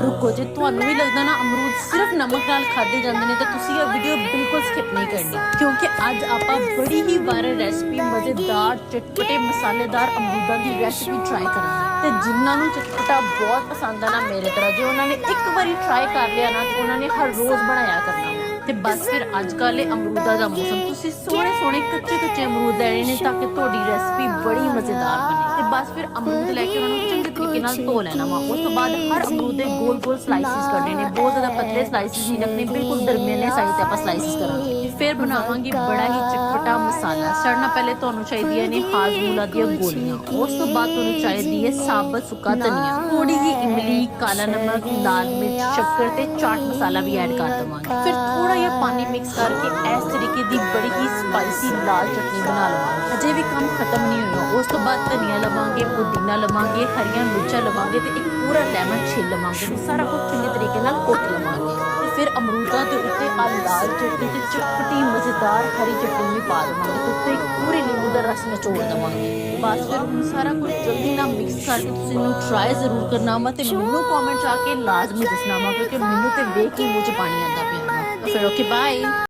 ਰੁਕੋ, ਜੇ ਤੁਹਾਨੂੰ ਵੀ ਲੱਗਦਾ ਨਾ ਅਮਰੂਦ ਸਿਰਫ ਨਮਕ ਨਾਲ ਖਾਦੇ ਜਾਂਦੇ ਨੇ ਤਾਂ ਤੁਸੀਂ ਇਹ ਵੀਡੀਓ ਬਿਲਕੁਲ ਸਕਿਪ ਨਹੀਂ ਕਰਨੀ, ਕਿਉਂਕਿ ਅੱਜ ਆਪਾਂ ਬੜੀ ਹੀ ਵਾਇਰਲ ਰੈਸਪੀ ਮਜ਼ੇਦਾਰ ਚਟਪਟੇ ਮਸਾਲੇਦਾਰ ਅਮਰੂਦਾਂ ਦੀ ਰੈਸਪੀ ਟਰਾਈ ਕਰਾਂਗੇ। ਤੇ ਜਿਨ੍ਹਾਂ ਨੂੰ ਚਟਪਟਾ ਬਹੁਤ ਪਸੰਦ ਆ ਨਾ ਮੇਰੇ ਤਰ੍ਹਾਂ, ਜੇ ਉਹਨਾਂ ਨੇ ਇੱਕ ਵਾਰੀ ਟਰਾਈ ਕਰ ਲਿਆ ਨਾ ਤੇ ਉਹਨਾਂ ਨੇ ਹਰ ਰੋਜ਼ ਬਣਾਇਆ ਕਰਨਾ। ਤੇ ਬਸ ਫਿਰ ਅੱਜ ਕੱਲ੍ਹ ਇਹ ਅਮਰੂਦਾਂ ਦਾ ਮੌਸਮ, ਤੁਸੀਂ ਸੋਹਣੇ ਸੋਹਣੇ ਕੱਚੇ ਕੱਚੇ ਅਮਰੂਦ ਲੈਣੇ ਨੇ ਤਾਂ ਕਿ ਤੁਹਾਡੀ ਰੈਸਪੀ ਬੜੀ ਮਜ਼ੇਦਾਰ ਬਣੇ। ਤੇ ਬਸ ਫਿਰ ਅਮਰੂਦ ਲੈ ਕੇ ਉਹਨਾਂ ਨੂੰ ਚੰਗੇ ਤਰੀਕੇ ਨਾਲ ਧੋ ਲੈਣਾ ਵਾ। ਉਸ ਤੋਂ ਬਾਅਦ ਹਰ ਅਮਰੂਦ ਦੇ ਗੋਲ ਗੋਲ ਸਲਾਈਸਿਸ ਕਰਨੇ ਨੇ, ਬਹੁਤ ਜ਼ਿਆਦਾ ਪਤਲੇ ਸਲਾਈਸਿਸ ਨਹੀਂ ਰੱਖਣੇ, ਬਿਲਕੁਲ ਦਰਮਿਆਨੇ ਸਾਈਜ਼ ਤੇ ਆਪਾਂ ਸਲਾਈਸਿਸ ਕਰਾਂਗੇ। ਫਿਰ ਬਣਾਵਾਂਗੇ ਬੜਾ ਹੀ ਚਟਪਟਾ ਮਸਾਲਾ। ਸੜਨਾ ਪਹਿਲੇ ਤੁਹਾਨੂੰ ਚਾਹੀਦੀਆਂ ਨੇ ਹਾਜਮੋਲਾ ਦੀਆਂ ਗੋਲੀਆਂ, ਉਸ ਤੋਂ ਬਾਅਦ ਤੁਹਾਨੂੰ ਚਾਹੀਦੀ ਹੈ ਸਾਬਤ ਸੁੱਕਾ ਧਨੀਆ, ਥੋੜੀ ਜਿਹੀ ਇਮਲੀ, ਕਾਲਾ ਨਮਕ, ਲਾਲ ਮਿਰਚ, ਸ਼ੱਕਰ ਤੇ ਚਾਟ ਮਸਾਲਾ ਵੀ ਐਡ ਕਰ ਦਵਾਂਗੇ। ਫਿਰ ਥੋੜਾ ਜਿਹਾ ਪਾਣੀ ਮਿਕਸ ਕਰਕੇ ਇਸ ਤਰੀਕੇ ਦੀ ਬੜੀ ਹੀ ਸਪਾਈਸੀ ਲਾਲ ਚਟਨੀ ਬਣਾ ਲਵਾਂਗੇ। ਅਜੇ ਵੀ ਕੰਮ ਖਤਮ ਨਹੀਂ ਹੋਇਆ। ਉਸ ਤੋਂ ਬਾਅਦ ਧਨੀਆ ਲਵਾਂਗੇ, ਪੁਦੀਨਾ ਲਵਾਂਗੇ, ਹਰੀਆਂ ਮਿਰਚਾਂ ਲਵਾਂਗੇ ਤੇ ਇੱਕ ਪੂਰਾ ਲੈਮਨ ਛਿੱਲ ਲਵਾਂਗੇ ਤੇ ਸਾਰਾ ਕੁਝ ਚੰਗੇ ਤਰੀਕੇ ਨਾਲ ਕੁੱਟ ਲਵਾਂਗੇ। ਤੇ ਫਿਰ ਅਮਰੂਦਾਂ ਦੇ ਉੱਤੇ ਆ ਲਾਲ ਚਟਨੀ ਤੇ ਚਟਪਟੀ ਮਜ਼ੇਦਾਰ ਹਰੀ ਚਟਨੀ ਵੀ ਪਾ ਦੇਵਾਂਗੇ ਤੇ ਉੱਤੇ ਇੱਕ ਪੂਰੇ ਨਿੰਬੂ ਦਾ ਰਸ ਨਿਚੋੜ ਦੇਵਾਂਗੇ। ਬਸ ਫਿਰ ਹੁਣ ਸਾਰਾ ਕੁਝ ਜਲਦੀ ਨਾਲ ਮਿਕਸ ਕਰਕੇ ਤੁਸੀਂ ਇਹਨੂੰ ਟਰਾਈ ਜ਼ਰੂਰ ਕਰਨਾ ਵਾ ਤੇ ਮੈਨੂੰ ਕਮੈਂਟ ਆ ਕੇ ਲਾਜ਼ਮੀ ਦੱਸਣਾ ਵਾ, ਕਿਉਂਕਿ ਮੈਨੂੰ ਤੇ ਵੇਖ ਕੇ ਮੂੰਹ 'ਚ ਪਾਣੀ ਆਉਂਦਾ ਪਿਆ ਵਾ। ਫਿਰ ਓਕੇ, ਬਾਏ।